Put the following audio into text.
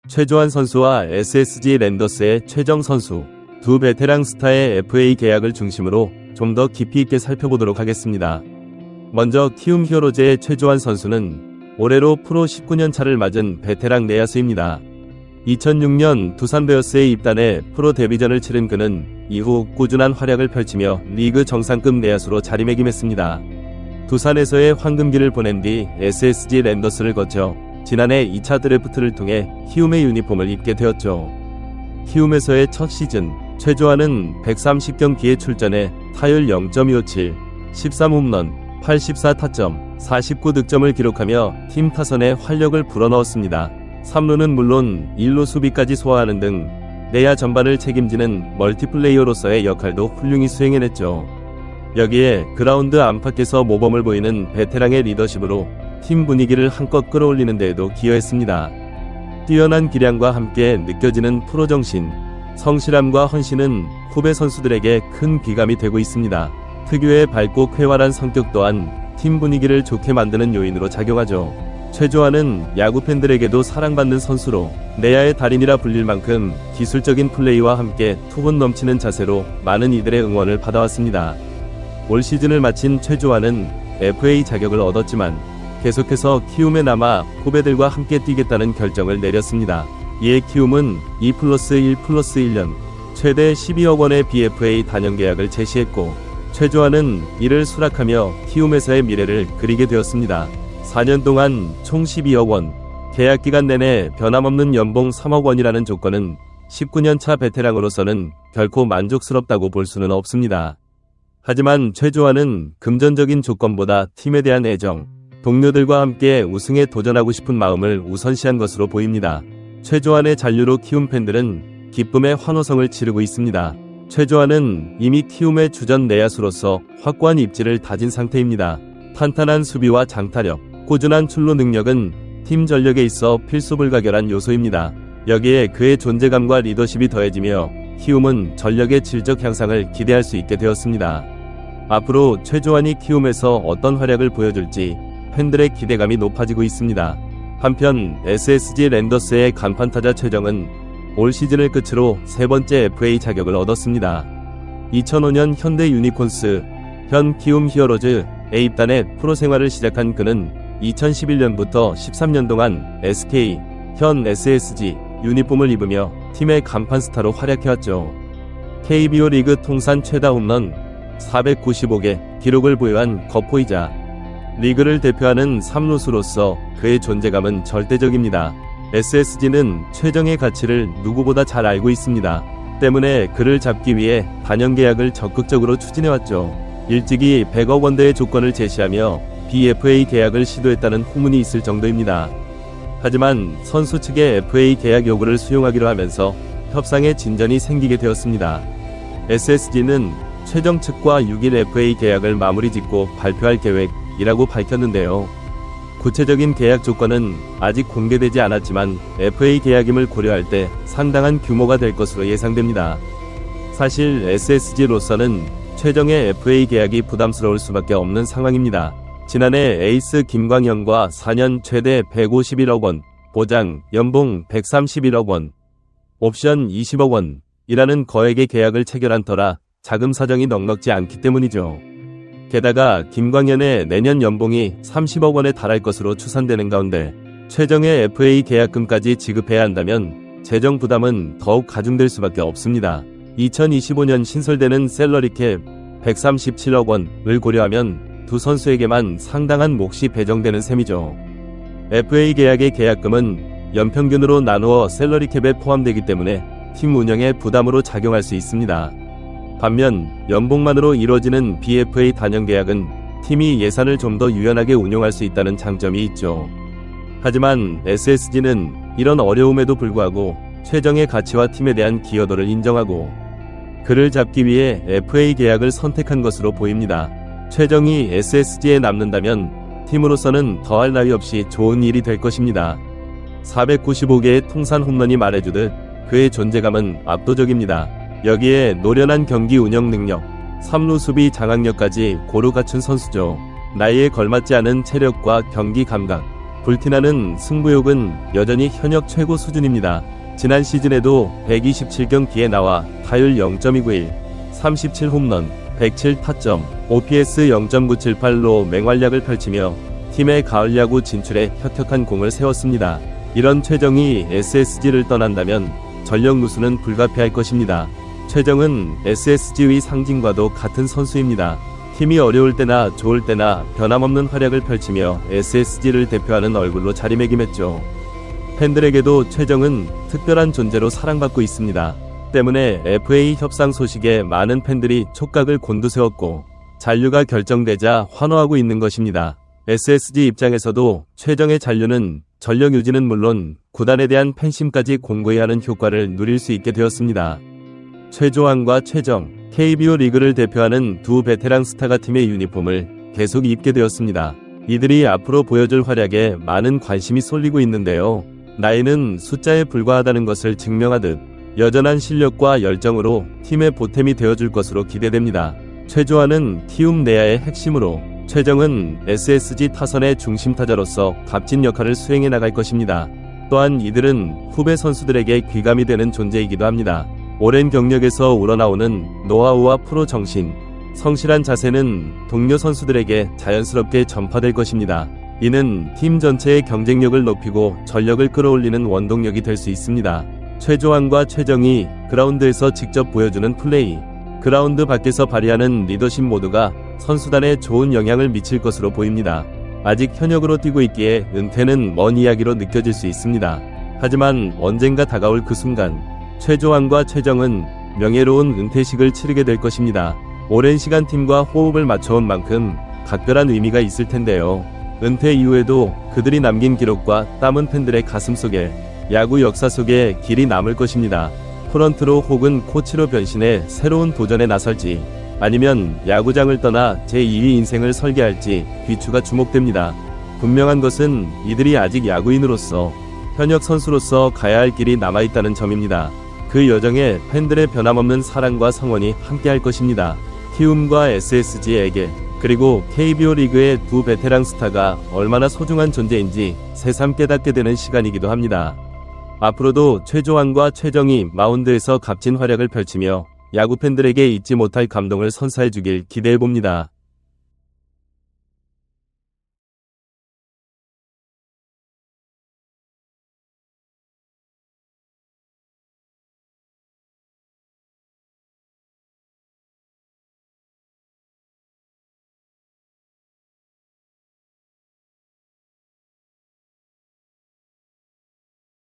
최조한 선수와 SSG 랜더스의 최정 선수, 두 베테랑 스타의 FA 계약을 중심으로 좀 더 깊이 있게 살펴보도록 하겠습니다. 먼저 키움 히어로즈의 최조한 선수는 올해로 프로 19년 차를 맞은 베테랑 내야수입니다. 2006년 두산 베어스에 입단해 프로 데뷔전을 치른 그는 이후 꾸준한 활약을 펼치며 리그 정상급 내야수로 자리매김했습니다. 두산에서의 황금기를 보낸 뒤 SSG 랜더스를 거쳐 지난해 2차 드래프트를 통해 키움의 유니폼을 입게 되었죠. 키움에서의 첫 시즌, 최조한은 130경기에 출전해 타율 0.257, 13홈런, 84타점, 49득점을 기록하며 팀 타선에 활력을 불어넣었습니다. 3루는 물론 1루 수비까지 소화하는 등 내야 전반을 책임지는 멀티플레이어로서의 역할도 훌륭히 수행해냈죠. 여기에 그라운드 안팎에서 모범을 보이는 베테랑의 리더십으로 팀 분위기를 한껏 끌어올리는 데에도 기여했습니다. 뛰어난 기량과 함께 느껴지는 프로 정신, 성실함과 헌신은 후배 선수들에게 큰 귀감이 되고 있습니다. 특유의 밝고 쾌활한 성격 또한 팀 분위기를 좋게 만드는 요인으로 작용하죠. 최조한은 야구 팬들에게도 사랑받는 선수로 내야의 달인이라 불릴 만큼 기술적인 플레이와 함께 투혼 넘치는 자세로 많은 이들의 응원을 받아왔습니다. 올 시즌을 마친 최조한은 FA 자격을 얻었지만 계속해서 키움에 남아 후배들과 함께 뛰겠다는 결정을 내렸습니다. 이에 키움은 2+1+1년 최대 12억 원의 BFA 단연 계약을 제시했고 최조한은 이를 수락하며 키움에서의 미래를 그리게 되었습니다. 4년 동안 총 12억 원, 계약 기간 내내 변함없는 연봉 3억 원이라는 조건은 19년차 베테랑으로서는 결코 만족스럽다고 볼 수는 없습니다. 하지만 최조한은 금전적인 조건보다 팀에 대한 애정, 동료들과 함께 우승에 도전하고 싶은 마음을 우선시한 것으로 보입니다. 최조한의 잔류로 키움 팬들은 기쁨의 환호성을 치르고 있습니다. 최조한은 이미 키움의 주전 내야수로서 확고한 입지를 다진 상태입니다. 탄탄한 수비와 장타력, 꾸준한 출루 능력은 팀 전력에 있어 필수불가결한 요소입니다. 여기에 그의 존재감과 리더십이 더해지며 키움은 전력의 질적 향상을 기대할 수 있게 되었습니다. 앞으로 최조한이 키움에서 어떤 활약을 보여줄지 팬들의 기대감이 높아지고 있습니다. 한편 SSG 랜더스의 간판타자 최정은 올 시즌을 끝으로 세 번째 FA 자격을 얻었습니다. 2005년 현대 유니콘스, 현 키움 히어로즈에 입단해 프로 생활을 시작한 그는 2011년부터 13년 동안 SK, 현 SSG 유니폼을 입으며 팀의 간판 스타로 활약해왔죠. KBO 리그 통산 최다 홈런 495개 기록을 보유한 거포이자 리그를 대표하는 3루수로서 그의 존재감은 절대적입니다. SSG는 최정의 가치를 누구보다 잘 알고 있습니다. 때문에 그를 잡기 위해 단연 계약을 적극적으로 추진해왔죠. 일찍이 100억 원대의 조건을 제시하며 BFA 계약을 시도했다는 후문이 있을 정도입니다. 하지만 선수 측의 FA 계약 요구를 수용하기로 하면서 협상에 진전이 생기게 되었습니다. SSG는 최정 측과 6일 FA 계약을 마무리 짓고 발표할 계획이라고 밝혔는데요. 구체적인 계약 조건은 아직 공개되지 않았지만 FA 계약임을 고려할 때 상당한 규모가 될 것으로 예상됩니다. 사실 SSG로서는 최정의 FA 계약이 부담스러울 수밖에 없는 상황입니다. 지난해 에이스 김광현과 4년 최대 151억 원, 보장, 연봉 131억 원, 옵션 20억 원이라는 거액의 계약을 체결한 터라 자금 사정이 넉넉지 않기 때문이죠. 게다가 김광현의 내년 연봉이 30억 원에 달할 것으로 추산되는 가운데 최정의 FA 계약금까지 지급해야 한다면 재정 부담은 더욱 가중될 수밖에 없습니다. 2025년 신설되는 셀러리캡 137억 원을 고려하면 두 선수에게만 상당한 몫이 배정되는 셈이죠. FA 계약의 계약금은 연평균으로 나누어 셀러리캡에 포함되기 때문에 팀 운영에 부담으로 작용할 수 있습니다. 반면 연봉만으로 이루어지는 BFA 단연 계약은 팀이 예산을 좀 더 유연하게 운용할 수 있다는 장점이 있죠. 하지만 SSG는 이런 어려움에도 불구하고 최정의 가치와 팀에 대한 기여도를 인정하고 그를 잡기 위해 FA 계약을 선택한 것으로 보입니다. 최정이 SSG에 남는다면 팀으로서는 더할 나위 없이 좋은 일이 될 것입니다. 495개의 통산 홈런이 말해주듯 그의 존재감은 압도적입니다. 여기에 노련한 경기 운영 능력, 3루 수비 장악력까지 고루 갖춘 선수죠. 나이에 걸맞지 않은 체력과 경기 감각, 불티나는 승부욕은 여전히 현역 최고 수준입니다. 지난 시즌에도 127경기에 나와 타율 0.291, 37홈런, 107타점, OPS 0.978로 맹활약을 펼치며 팀의 가을 야구 진출에 혁혁한 공을 세웠습니다. 이런 최정이 SSG를 떠난다면 전력 누수는 불가피할 것입니다. 최정은 SSG의 상징과도 같은 선수입니다. 팀이 어려울 때나 좋을 때나 변함없는 활약을 펼치며 SSG를 대표하는 얼굴로 자리매김했죠. 팬들에게도 최정은 특별한 존재로 사랑받고 있습니다. 때문에 FA 협상 소식에 많은 팬들이 촉각을 곤두세웠고 잔류가 결정되자 환호하고 있는 것입니다. SSG 입장에서도 최정의 잔류는 전력 유지는 물론 구단에 대한 팬심까지 공고히 하는 효과를 누릴 수 있게 되었습니다. 최조환과 최정, KBO 리그를 대표하는 두 베테랑 스타가 팀의 유니폼을 계속 입게 되었습니다. 이들이 앞으로 보여줄 활약에 많은 관심이 쏠리고 있는데요. 나이는 숫자에 불과하다는 것을 증명하듯 여전한 실력과 열정으로 팀의 보탬이 되어줄 것으로 기대됩니다. 최조환은 키움 내야의 핵심으로, 최정은 SSG 타선의 중심 타자로서 값진 역할을 수행해 나갈 것입니다. 또한 이들은 후배 선수들에게 귀감이 되는 존재이기도 합니다. 오랜 경력에서 우러나오는 노하우와 프로 정신, 성실한 자세는 동료 선수들에게 자연스럽게 전파될 것입니다. 이는 팀 전체의 경쟁력을 높이고 전력을 끌어올리는 원동력이 될 수 있습니다. 최조환과 최정이 그라운드에서 직접 보여주는 플레이, 그라운드 밖에서 발휘하는 리더십 모두가 선수단에 좋은 영향을 미칠 것으로 보입니다. 아직 현역으로 뛰고 있기에 은퇴는 먼 이야기로 느껴질 수 있습니다. 하지만 언젠가 다가올 그 순간, 최조환과 최정은 명예로운 은퇴식을 치르게 될 것입니다. 오랜 시간 팀과 호흡을 맞춰온 만큼 각별한 의미가 있을 텐데요. 은퇴 이후에도 그들이 남긴 기록과 땀은 팬들의 가슴 속에, 야구 역사 속에 길이 남을 것입니다. 프런트로 혹은 코치로 변신해 새로운 도전에 나설지, 아니면 야구장을 떠나 제2의 인생을 설계할지 귀추가 주목됩니다. 분명한 것은 이들이 아직 야구인으로서, 현역 선수로서 가야 할 길이 남아있다는 점입니다. 그 여정에 팬들의 변함없는 사랑과 성원이 함께할 것입니다. 키움과 SSG에게, 그리고 KBO 리그의 두 베테랑 스타가 얼마나 소중한 존재인지 새삼 깨닫게 되는 시간이기도 합니다. 앞으로도 최조환과 최정이 마운드에서 값진 활약을 펼치며 야구 팬들에게 잊지 못할 감동을 선사해주길 기대해봅니다.